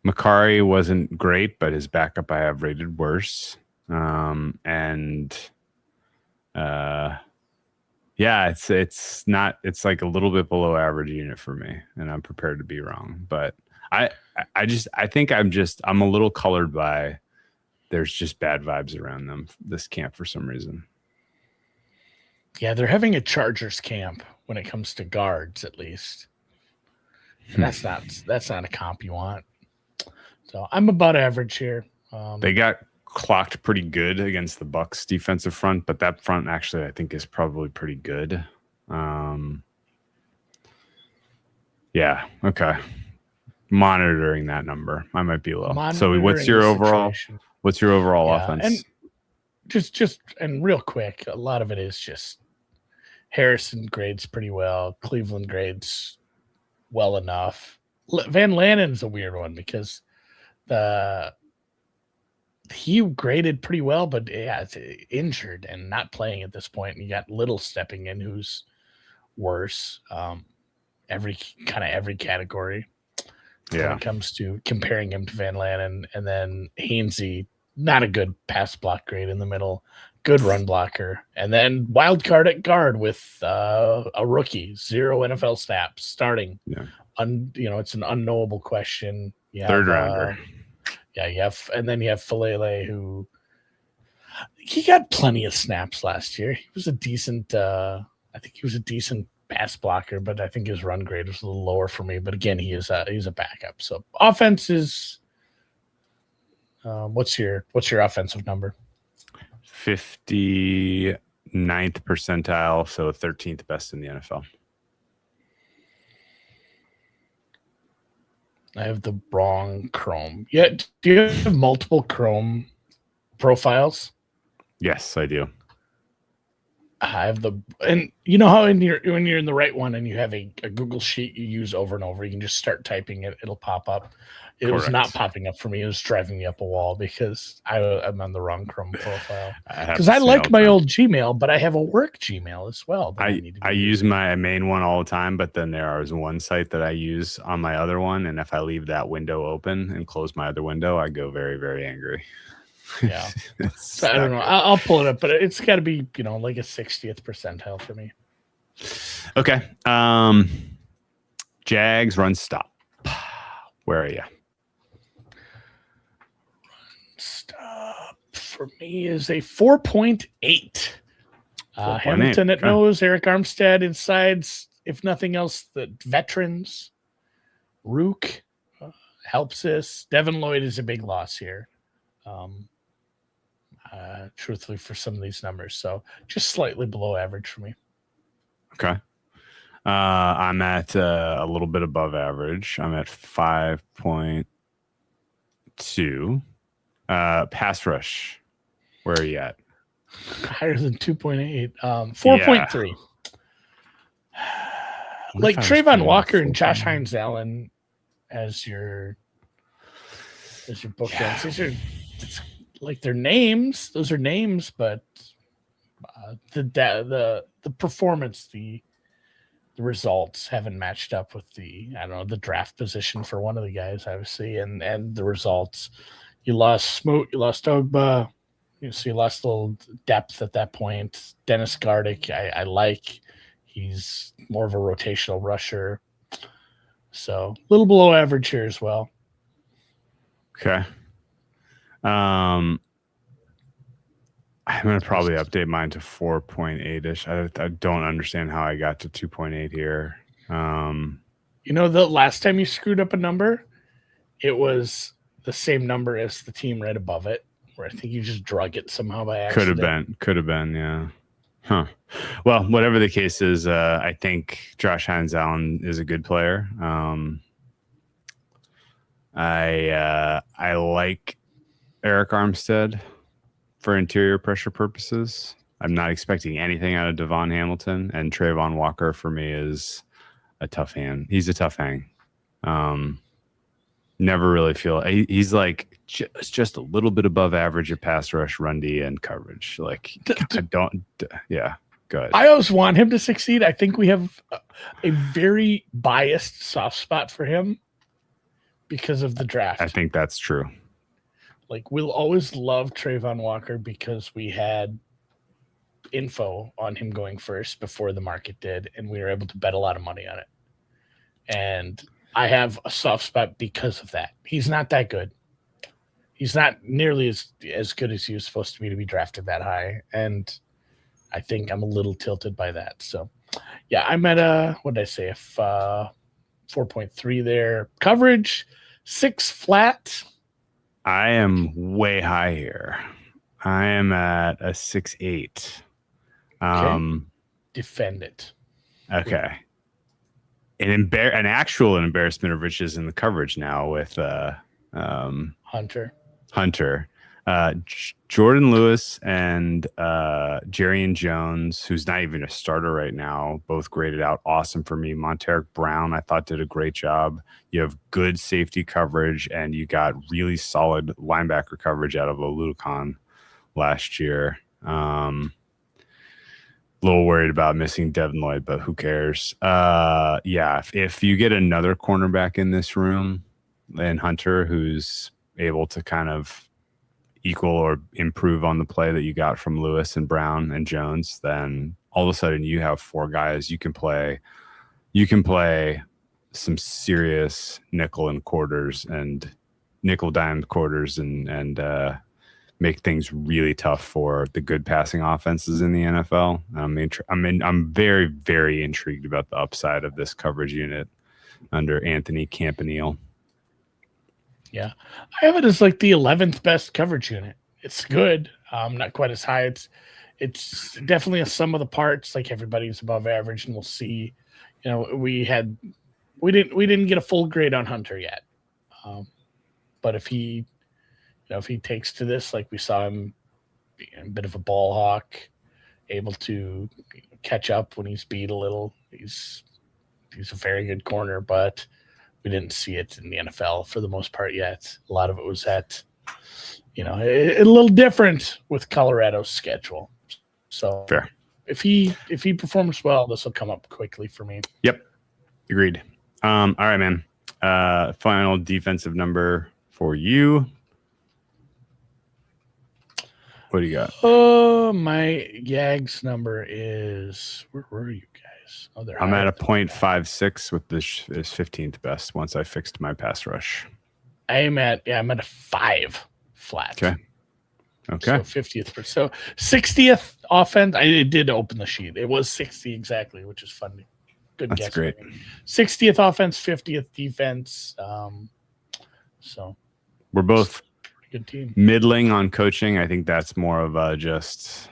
S2: Makari wasn't great, but his backup I have rated worse. It's like a little bit below average unit for me, and I'm prepared to be wrong. But I think I'm a little colored by there's just bad vibes around this camp for some reason.
S3: Yeah, they're having a Chargers camp when it comes to guards, at least. And that's not a comp you want. So I'm about average here.
S2: They got clocked pretty good against the Bucs defensive front, but that front actually I think is probably pretty good. Yeah, okay. Monitoring that number. I might be low. So what's your overall offense?
S3: And just real quick, a lot of it is just Harrison grades pretty well. Cleveland grades well enough. Van Lanen's a weird one because he graded pretty well, but it's injured and not playing at this point. And you got Little stepping in, who's worse. Every category.
S2: Yeah.
S3: When it comes to comparing him to Van Lanen, and then Hainsey, not a good pass block grade in the middle, good run blocker, and then wild card at guard with a rookie, 0 NFL snaps starting.
S2: Yeah.
S3: It's an unknowable question.
S2: Third rounder.
S3: And then you have Falele, who he got plenty of snaps last year. He was a decent pass blocker, but I think his run grade was a little lower for me. But again, he's a backup. So offense is what's your offensive number?
S2: 59th percentile, so 13th best in the NFL.
S3: I have the wrong Chrome. Yeah, do you have multiple Chrome profiles?
S2: Yes, I do.
S3: I have and you know how when you're in the right one and you have a Google sheet you use over and over, you can just start typing it, it'll pop up. It was not
S2: Correct.
S3: popping up for me. It was driving me up a wall because I'm on the wrong Chrome profile.
S2: I have
S3: Because
S2: the
S3: I
S2: same all
S3: like
S2: the
S3: my
S2: time.
S3: old Gmail, but I have a work Gmail as well. That I need to
S2: I
S3: be
S2: use
S3: using.
S2: my main one all the time, but then there is one site that I use on my other one, and if I leave that window open and close my other window, I go very, very angry.
S3: Yeah.
S2: It's
S3: So I don't
S2: not
S3: know.
S2: good.
S3: I'll pull it up, but it's got to be, like a 60th percentile for me.
S2: Okay. Jags run stop. Where are you?
S3: Stop for me is a 4.8.
S2: 4.8.
S3: Hamilton at
S2: Okay.
S3: nose, Eric Armstead insides. If nothing else, the veterans. Rook helps us. Devin Lloyd is a big loss here. Truthfully, for some of these numbers. So just slightly below average for me.
S2: Okay. I'm at a little bit above average. I'm at 5.2. Pass rush. Where are you at?
S3: Higher than 2.8. 4.3. Like Trayvon Walker and Josh Hines-Allen as your bookends.
S2: Yeah.
S3: These are like their names. Those are names, but the performance, the results haven't matched up with the draft position for one of the guys, obviously, and the results. You lost Smoot, you lost Ogba, so you lost a little depth at that point. Dennis Gardick, I like. He's more of a rotational rusher. So a little below average here as well.
S2: Okay. I'm going to probably update mine to 4.8-ish. I don't understand how I got to 2.8 here.
S3: The last time you screwed up a number, it was the same number as the team right above it, where I think you just drug it somehow by accident.
S2: Could have been, yeah. Huh. Well, whatever the case is, I think Josh Hines-Allen is a good player. I like Eric Armstead for interior pressure purposes. I'm not expecting anything out of Devon Hamilton, and Trayvon Walker for me is a tough hand. He's a tough hang. Never really feel he's like just a little bit above average at pass rush, run D, and coverage. Like I don't, yeah. Good.
S3: I always want him to succeed. I think we have a very biased soft spot for him because of the draft.
S2: I think that's true.
S3: Like, we'll always love Trayvon Walker because we had info on him going first before the market did, and we were able to bet a lot of money on it. And I have a soft spot because of that. He's not that good. He's not nearly as good as he was supposed to be drafted that high. And I think I'm a little tilted by that. So, yeah, I'm at what did I say? 4.3 there. Coverage, 6 flat.
S2: I am way high here. I am at a 6.8.
S3: Okay. Defend it.
S2: Okay. An actual embarrassment of riches in the coverage now with
S3: Hunter.
S2: Jordan Lewis and Jerrion Jones, who's not even a starter right now, both graded out awesome for me. Monteric Brown, I thought, did a great job. You have good safety coverage, and you got really solid linebacker coverage out of Oluokun last year. A little worried about missing Devin Lloyd, but who cares? Yeah, if you get another cornerback in this room, and Hunter, who's able to kind of equal or improve on the play that you got from Lewis and Brown and Jones, then all of a sudden you have 4 guys you can play some serious nickel and quarters and nickel dime quarters and make things really tough for the good passing offenses in the NFL. I'm very, very intrigued about the upside of this coverage unit under Anthony Campanile.
S3: Yeah, I have it as like the 11th best coverage unit. It's good. Not quite as high. It's definitely a sum of the parts. Like, everybody's above average, and we'll see. We didn't get a full grade on Hunter yet. But if he takes to this, like we saw him being a bit of a ball hawk, able to catch up when he's beat a little. He's a very good corner, but we didn't see it in the NFL for the most part yet. A lot of it was at, a little different with Colorado's schedule. So
S2: Fair.
S3: If he performs well, this will come up quickly for me.
S2: Yep. Agreed. All right, man. Final defensive number for you. What do you got?
S3: Oh, my Jags number is, where were you guys? Oh,
S2: I'm at a 0.56 with this is 15th best once I fixed my pass rush.
S3: I'm at a 5 flat.
S2: Okay.
S3: So 50th. So 60th offense. I did open the sheet. It was 60 exactly, which is funny. Good
S2: That's
S3: guess.
S2: great.
S3: 60th offense, 50th defense. So
S2: we're both
S3: good team.
S2: Middling on coaching. I think that's more of a just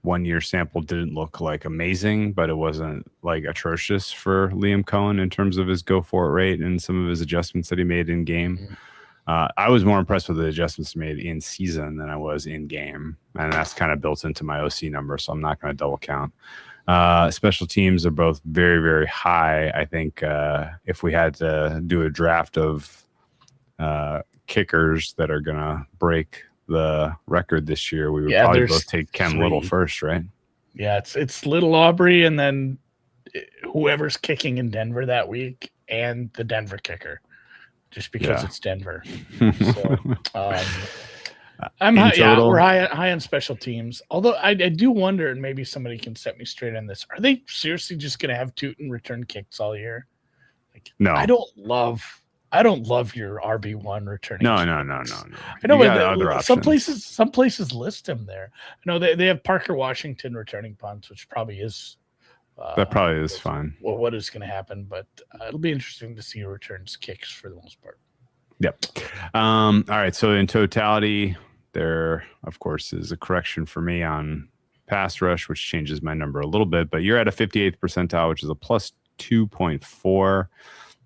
S2: 1 year sample. Didn't look like amazing, but it wasn't like atrocious for Liam Coen in terms of his go for it rate and some of his adjustments that he made in game.
S3: Mm-hmm.
S2: I was more impressed with the adjustments made in season than I was in game, and that's kind of built into my OC number, so I'm not going to double count. Special teams are both very, very high. I think if we had to do a draft of kickers that are going to break the record this year, we would probably both take Cam Little first, right?
S3: Yeah, it's Little Aubrey, and then whoever's kicking in Denver that week, and the Denver kicker. Just because it's Denver. So, we're high on special teams. Although I do wonder, and maybe somebody can set me straight on this. Are they seriously just going to have Tuten return kicks all year?
S2: No,
S3: I don't love your RB1 returning.
S2: No.
S3: I know,
S2: but
S3: some places list him there. I know they have Parker Washington returning punts, which probably is.
S2: That probably is fine.
S3: What is going to happen, but it'll be interesting to see who returns kicks for the most part.
S2: Yep. All right. So in totality, there, of course, is a correction for me on pass rush, which changes my number a little bit, but you're at a 58th percentile, which is a plus 2.4.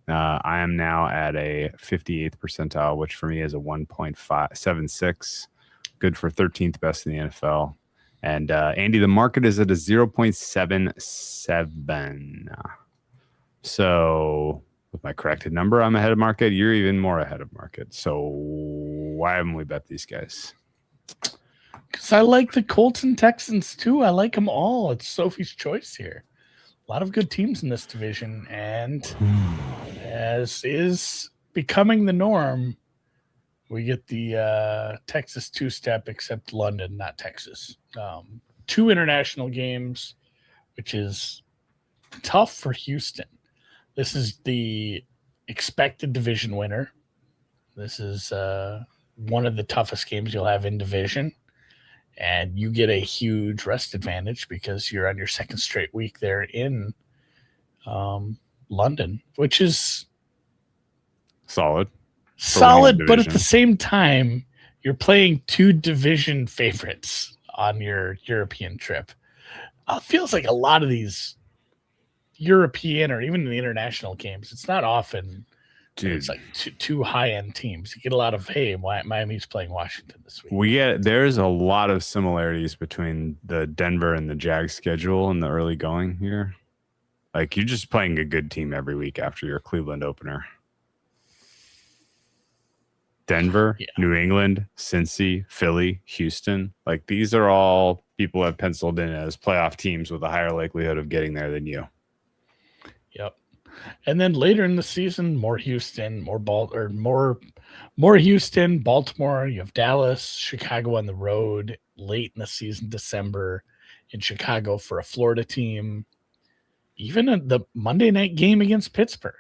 S2: I am now at a 58th percentile, which for me is a 1.76. Good for 13th best in the NFL. And Andy, the market is at a 0.77. So with my corrected number, I'm ahead of market. You're even more ahead of market. So why haven't we bet these guys?
S3: Because I like the Colts and Texans too. I like them all. It's Sophie's choice here. A lot of good teams in this division. And as is becoming the norm, we get the Texas two-step, except London, not Texas. 2 international games, which is tough for Houston. This is the expected division winner. This is one of the toughest games you'll have in division. And you get a huge rest advantage because you're on your second straight week there in London, which is
S2: solid,
S3: but at the same time, you're playing 2 division favorites on your European trip. It feels like a lot of these European or even the international games, it's not often. Dude, it's like two high-end teams. You get a lot of, hey, Miami's playing Washington this week.
S2: There's a lot of similarities between the Denver and the Jags schedule in the early going here. Like, you're just playing a good team every week after your Cleveland opener. Denver, New England, Cincy, Philly, Houston. Like, these are all people have penciled in as playoff teams with a higher likelihood of getting there than you.
S3: Yep. And then later in the season, more Houston, more Houston, Baltimore. You have Dallas, Chicago on the road late in the season, December in Chicago for a Florida team. Even the Monday night game against Pittsburgh.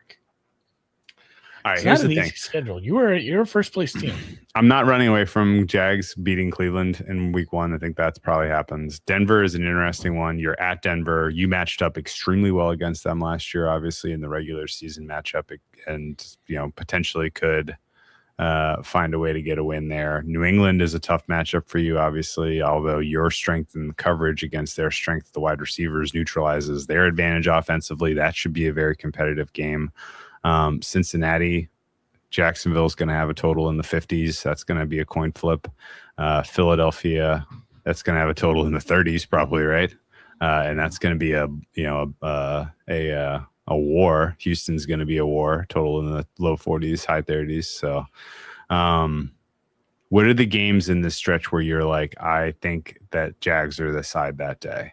S2: All right,
S3: it's
S2: here's
S3: not
S2: the
S3: an
S2: thing.
S3: Easy schedule. You're a first place team.
S2: I'm not running away from Jags beating Cleveland in week 1. I think that's probably happens. Denver is an interesting one. You're at Denver. You matched up extremely well against them last year, obviously in the regular season matchup, and potentially could find a way to get a win there. New England is a tough matchup for you, obviously, although your strength in the coverage against their strength, the wide receivers, neutralizes their advantage offensively. That should be a very competitive game. Cincinnati, Jacksonville is going to have a total in the 50s. That's going to be a coin flip. Philadelphia, that's going to have a total in the 30s, probably, right? And that's going to be a a war. Houston's going to be a war, total in the low 40s, high 30s. So, what are the games in this stretch where you're like, I think that Jags are the side that day?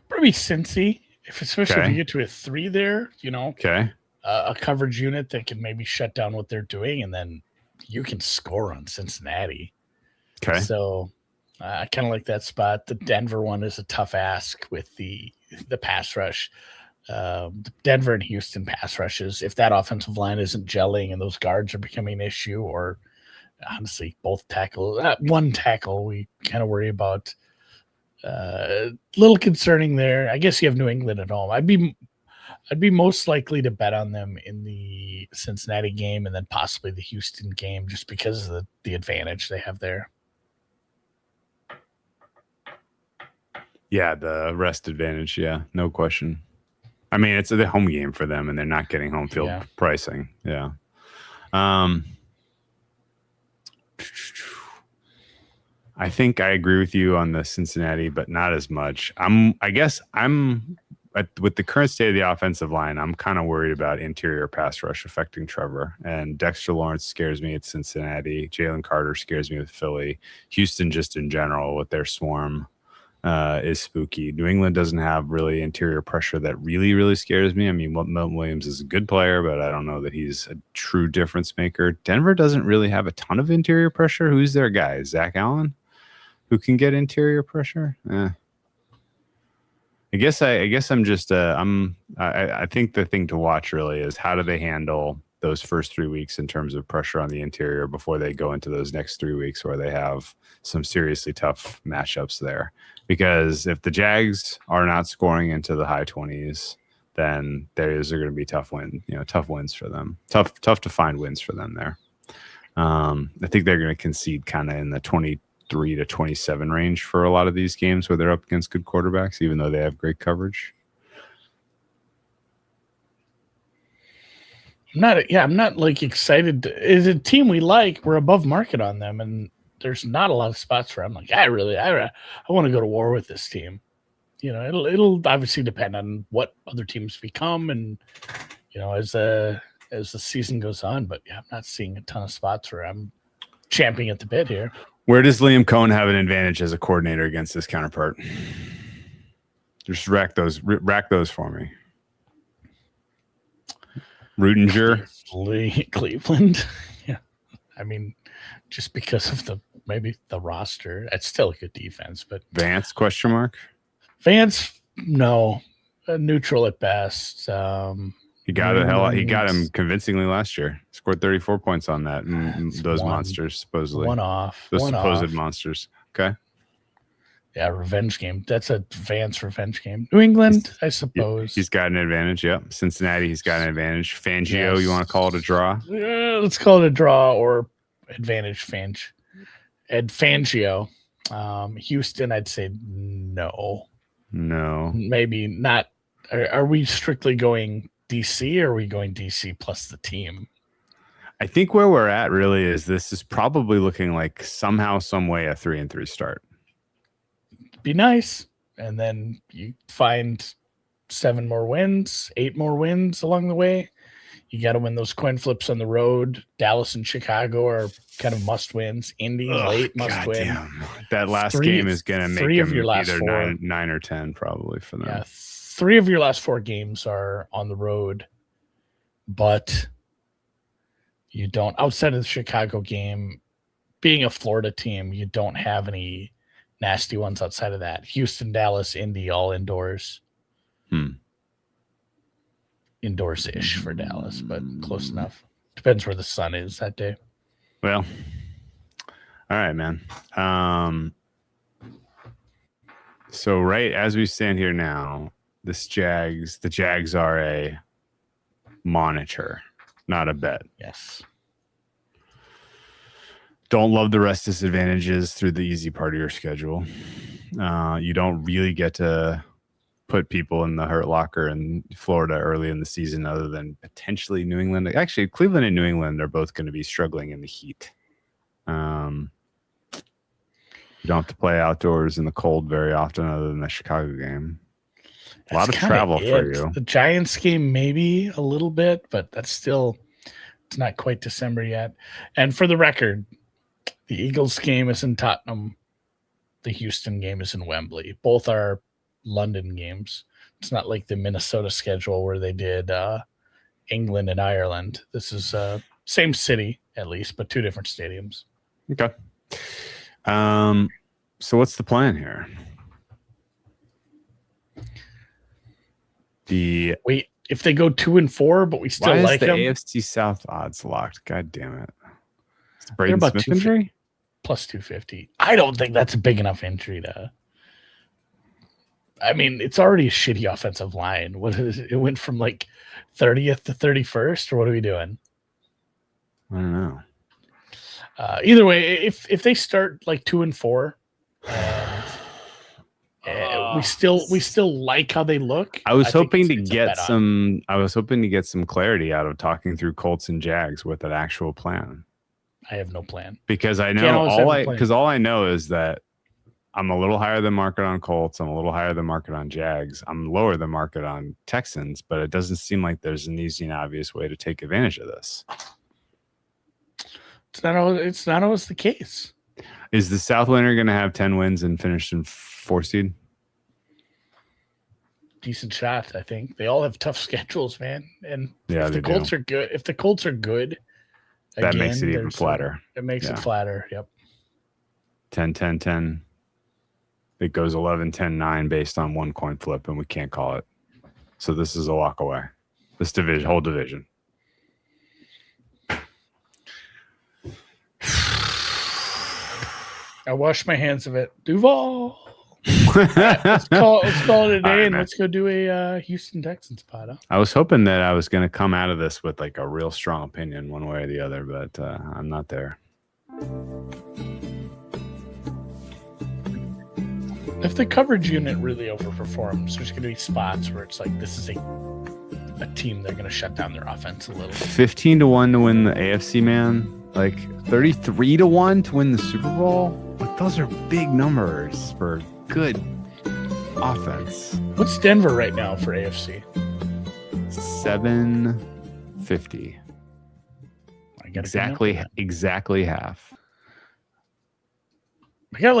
S3: Probably Cincy, especially if you get to a 3 there,
S2: Okay.
S3: A coverage unit that can maybe shut down what they're doing, and then you can score on Cincinnati.
S2: Okay.
S3: So I kind of like that spot. The Denver one is a tough ask with the pass rush. Denver and Houston pass rushes, if that offensive line isn't gelling and those guards are becoming an issue, or honestly, both tackle, one tackle, we kind of worry about. Little concerning there. I guess you have New England at home. I'd be most likely to bet on them in the Cincinnati game and then possibly the Houston game, just because of the advantage they have there.
S2: Yeah, the rest advantage. Yeah, no question. I mean, it's the home game for them, and they're not getting home field pricing. Yeah. I think I agree with you on the Cincinnati, but not as much. With the current state of the offensive line, I'm kind of worried about interior pass rush affecting Trevor. And Dexter Lawrence scares me at Cincinnati. Jalen Carter scares me with Philly. Houston, just in general, with their swarm, is spooky. New England doesn't have really interior pressure that really, really scares me. I mean, Milton Williams is a good player, but I don't know that he's a true difference maker. Denver doesn't really have a ton of interior pressure. Who's their guy? Zach Allen, who can get interior pressure? I guess I'm just I think the thing to watch really is how do they handle those first 3 weeks in terms of pressure on the interior before they go into those next 3 weeks where they have some seriously tough matchups there. Because if the Jags are not scoring into the high 20s, then those are going to be tough wins for them. Tough to find wins for them there. I think they're going to concede kind of in the 23 to 27 range for a lot of these games where they're up against good quarterbacks, even though they have great coverage.
S3: I'm not like excited. It's a team we like. We're above market on them, and there's not a lot of spots where I'm like, I want to go to war with this team. It'll obviously depend on what other teams become, and as the season goes on. But yeah, I'm not seeing a ton of spots where I'm champing at the bit here.
S2: Where does Liam Coen have an advantage as a coordinator against his counterpart? Just rack those for me. Rudinger,
S3: Cleveland. Yeah, I mean, just because of maybe the roster, it's still a good defense. But
S2: Vance ?
S3: Vance, no, neutral at best.
S2: He got him convincingly last year. Scored 34 points on that. Those monsters, supposedly. Those supposed monsters. Okay.
S3: Yeah, revenge game. That's a Vance revenge game. New England, I suppose.
S2: He's got an advantage, yep. Cincinnati, he's got an advantage. Fangio, You want to call it a draw?
S3: Let's call it a draw or advantage Fangio. Houston, I'd say no.
S2: No.
S3: Maybe not. Are we strictly going DC, or are we going DC plus the team?
S2: I think where we're at really is this is probably looking like somehow, some way a 3-3 start.
S3: Be nice, and then you find 7 more wins, 8 more wins along the way. You got to win those coin flips on the road. Dallas and Chicago are kind of must wins. Indy late must win.
S2: Damn. That last game is going to make them either 9 or 10 probably for them.
S3: Yeah, 3 of your last 4 games are on the road, but you don't, outside of the Chicago game, being a Florida team, you don't have any nasty ones outside of that. Houston, Dallas, Indy, all indoors. Indoors-ish for Dallas, but close enough. Depends where the sun is that day.
S2: Well, all right, man. So right as we stand here now, the Jags are a monitor, not a bet.
S3: Yes.
S2: Don't love the rest disadvantages through the easy part of your schedule. You don't really get to put people in the hurt locker in Florida early in the season other than potentially New England. Actually, Cleveland and New England are both going to be struggling in the heat. You don't have to play outdoors in the cold very often other than the Chicago game. A lot of travel for you.
S3: The Giants game, maybe a little bit, but it's not quite December yet. And for the record, the Eagles game is in Tottenham. The Houston game is in Wembley. Both are London games. It's not like the Minnesota schedule where they did England and Ireland. This is same city at least, but 2 different stadiums.
S2: Okay. So what's the plan here?
S3: If they go 2-4, but we still like them.
S2: Why is the AFC South odds locked? God damn it! Is the Braden Smith injury?
S3: Plus 250. I don't think that's a big enough injury to. I mean, it's already a shitty offensive line. What is it? It went from like 30th to 31st, or what are we doing?
S2: I don't know.
S3: Either way, if they start like 2-4, we still like how they look.
S2: I was hoping to get some clarity out of talking through Colts and Jags with an actual plan.
S3: I have no plan
S2: because I know all I know is that I'm a little higher than market on Colts. I'm a little higher than market on Jags. I'm lower than market on Texans, but it doesn't seem like there's an easy and obvious way to take advantage of this.
S3: It's not always the case.
S2: Is the South winner going to have 10 wins and finish in 4 seed?
S3: Decent shot, I think. They all have tough schedules, man. And
S2: if
S3: the Colts are good,
S2: that makes it even flatter.
S3: It makes it flatter. Yep.
S2: 10-10-10. It goes 11-10-9 based on one coin flip, and we can't call it. So this is a walk away. This whole division.
S3: I wash my hands of it. Duval. Right, let's call it a day, and let's go do a Houston Texans pod. Huh?
S2: I was hoping that I was going to come out of this with like a real strong opinion one way or the other, but I'm not there.
S3: If the coverage unit really overperforms, there's going to be spots where it's like this is a team they're going to shut down their offense a little.
S2: 15-1 to win the AFC, man. Like 33-1 to win the Super Bowl. Like those are big numbers for good offense.
S3: What's Denver right now for AFC?
S2: 750. Exactly half.
S3: I got like